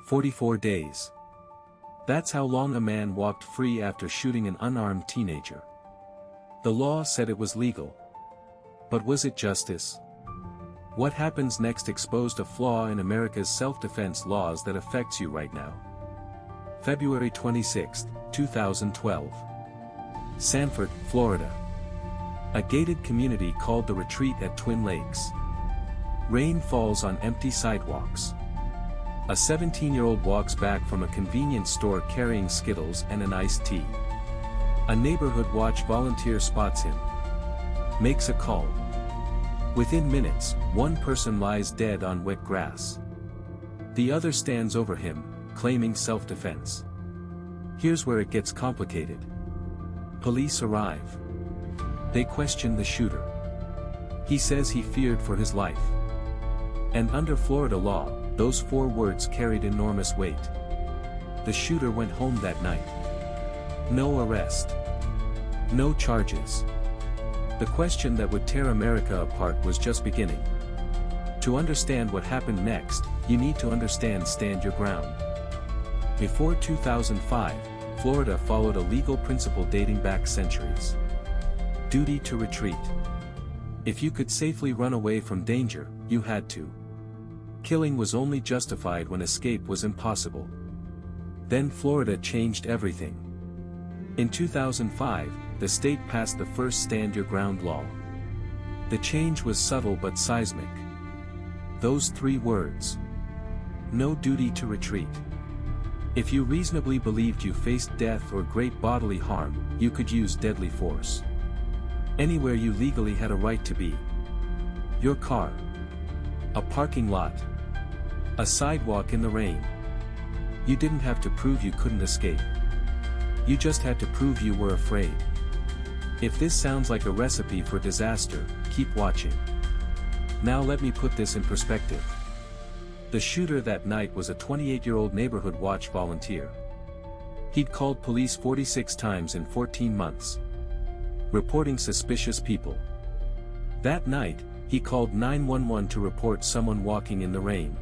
44 days. That's how long a man walked free after shooting an unarmed teenager. The law said it was legal. But was it justice? What happens next exposed a flaw in America's self-defense laws that affects you right now. February 26, 2012. Sanford, Florida. A gated community called the Retreat at Twin Lakes. Rain falls on empty sidewalks. A 17-year-old walks back from a convenience store carrying Skittles and an iced tea. A neighborhood watch volunteer spots him. Makes a call. Within minutes, one person lies dead on wet grass. The other stands over him, claiming self-defense. Here's where it gets complicated. Police arrive. They question the shooter. He says he feared for his life. And under Florida law, those 4 words carried enormous weight. The shooter went home that night. No arrest. No charges. The question that would tear America apart was just beginning. To understand what happened next, you need to understand stand your ground. Before 2005, Florida followed a legal principle dating back centuries. Duty to retreat. If you could safely run away from danger, you had to. Killing was only justified when escape was impossible. Then Florida changed everything. In 2005, the state passed the first Stand Your Ground law. The change was subtle but seismic. Those 3 words. No duty to retreat. If you reasonably believed you faced death or great bodily harm, you could use deadly force. Anywhere you legally had a right to be. Your car. A parking lot. A sidewalk in the rain. You didn't have to prove you couldn't escape. You just had to prove you were afraid. If this sounds like a recipe for disaster, keep watching. Now let me put this in perspective. The shooter that night was a 28-year-old neighborhood watch volunteer. He'd called police 46 times in 14 months. Reporting suspicious people. That night, he called 911 to report someone walking in the rain.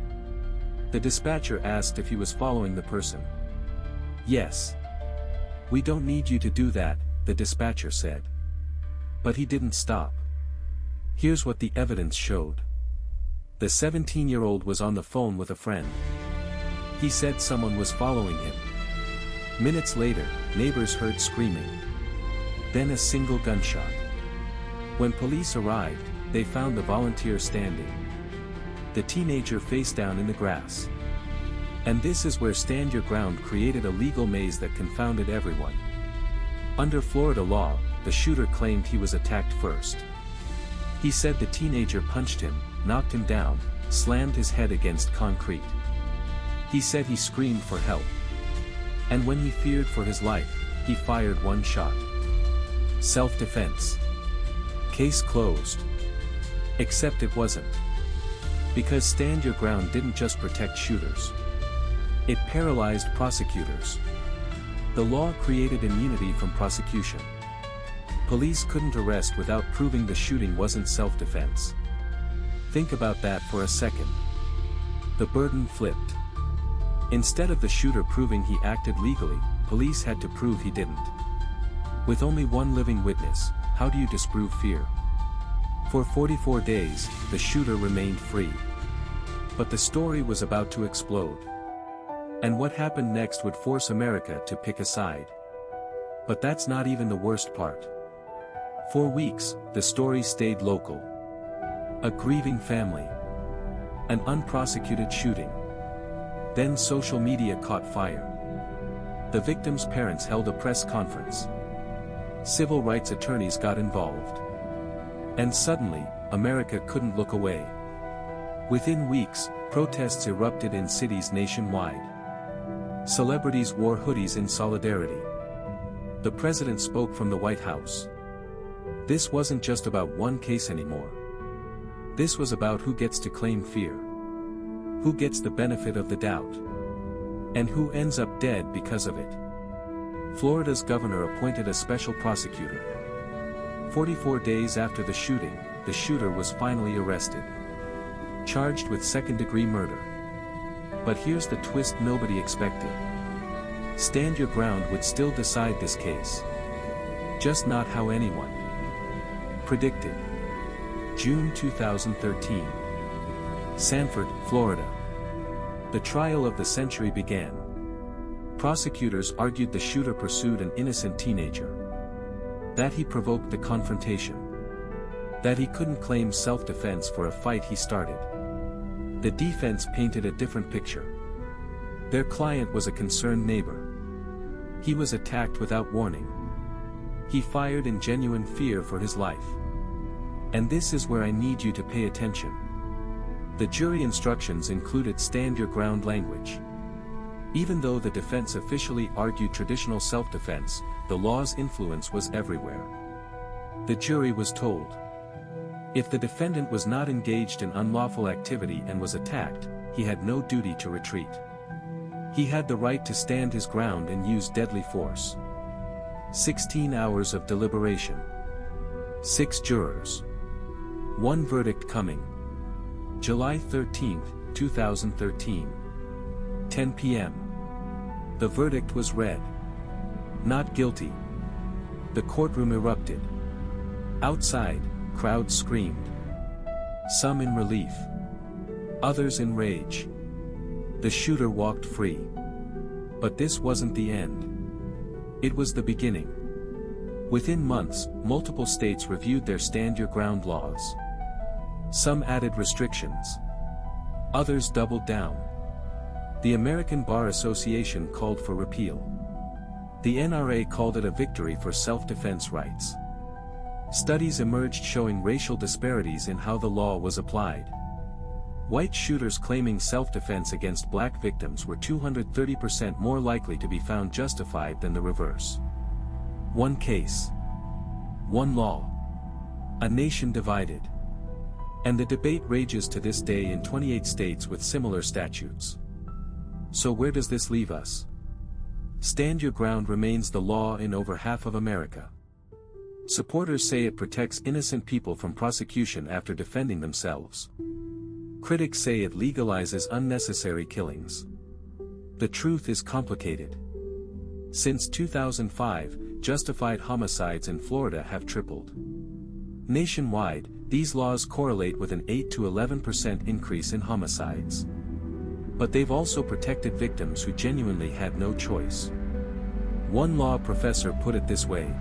The dispatcher asked if he was following the person. Yes. We don't need you to do that, the dispatcher said. But he didn't stop. Here's what the evidence showed. The 17-year-old was on the phone with a friend. He said someone was following him. Minutes later, neighbors heard screaming. Then a single gunshot. When police arrived, they found the volunteer standing. The teenager face down in the grass. And this is where Stand Your Ground created a legal maze that confounded everyone. Under Florida law, the shooter claimed he was attacked first. He said the teenager punched him, knocked him down, slammed his head against concrete. He said he screamed for help. And when he feared for his life, he fired 1 shot. Self-defense. Case closed. Except it wasn't. Because Stand Your Ground didn't just protect shooters. It paralyzed prosecutors. The law created immunity from prosecution. Police couldn't arrest without proving the shooting wasn't self-defense. Think about that for a second. The burden flipped. Instead of the shooter proving he acted legally, police had to prove he didn't. With only 1 living witness, how do you disprove fear? For 44 days, the shooter remained free. But the story was about to explode. And what happened next would force America to pick a side. But that's not even the worst part. For weeks, the story stayed local. A grieving family. An unprosecuted shooting. Then social media caught fire. The victim's parents held a press conference. Civil rights attorneys got involved. And suddenly, America couldn't look away. Within weeks, protests erupted in cities nationwide. Celebrities wore hoodies in solidarity. The president spoke from the White House. This wasn't just about one case anymore. This was about who gets to claim fear. Who gets the benefit of the doubt. And who ends up dead because of it. Florida's governor appointed a special prosecutor. 44 days after the shooter was finally arrested. Charged with second-degree murder. But here's the twist nobody expected. Stand Your Ground would still decide this case. Just not how anyone predicted. June 2013. Sanford, Florida. The trial of the century began. Prosecutors argued the shooter pursued an innocent teenager. That he provoked the confrontation. That he couldn't claim self-defense for a fight he started. The defense painted a different picture. Their client was a concerned neighbor. He was attacked without warning. He fired in genuine fear for his life. And this is where I need you to pay attention. The jury instructions included stand your ground language. Even though the defense officially argued traditional self-defense, the law's influence was everywhere. The jury was told, if the defendant was not engaged in unlawful activity and was attacked, he had no duty to retreat. He had the right to stand his ground and use deadly force. 16 hours of deliberation. 6 jurors. One verdict coming. July 13, 2013. 10 p.m. The verdict was read. Not guilty. The courtroom erupted. Outside, crowds screamed. Some in relief. Others in rage. The shooter walked free. But this wasn't the end. It was the beginning. Within months, multiple states reviewed their stand your ground laws. Some added restrictions. Others doubled down. The American Bar Association called for repeal. The NRA called it a victory for self-defense rights. Studies emerged showing racial disparities in how the law was applied. White shooters claiming self-defense against black victims were 230% more likely to be found justified than the reverse. One case. One law. A nation divided. And the debate rages to this day in 28 states with similar statutes. So where does this leave us? Stand your ground remains the law in over half of America. Supporters say it protects innocent people from prosecution after defending themselves. Critics say it legalizes unnecessary killings. The truth is complicated. Since 2005, justified homicides in Florida have tripled. Nationwide, these laws correlate with an 8 to 11% increase in homicides. But they've also protected victims who genuinely had no choice. One law professor put it this way.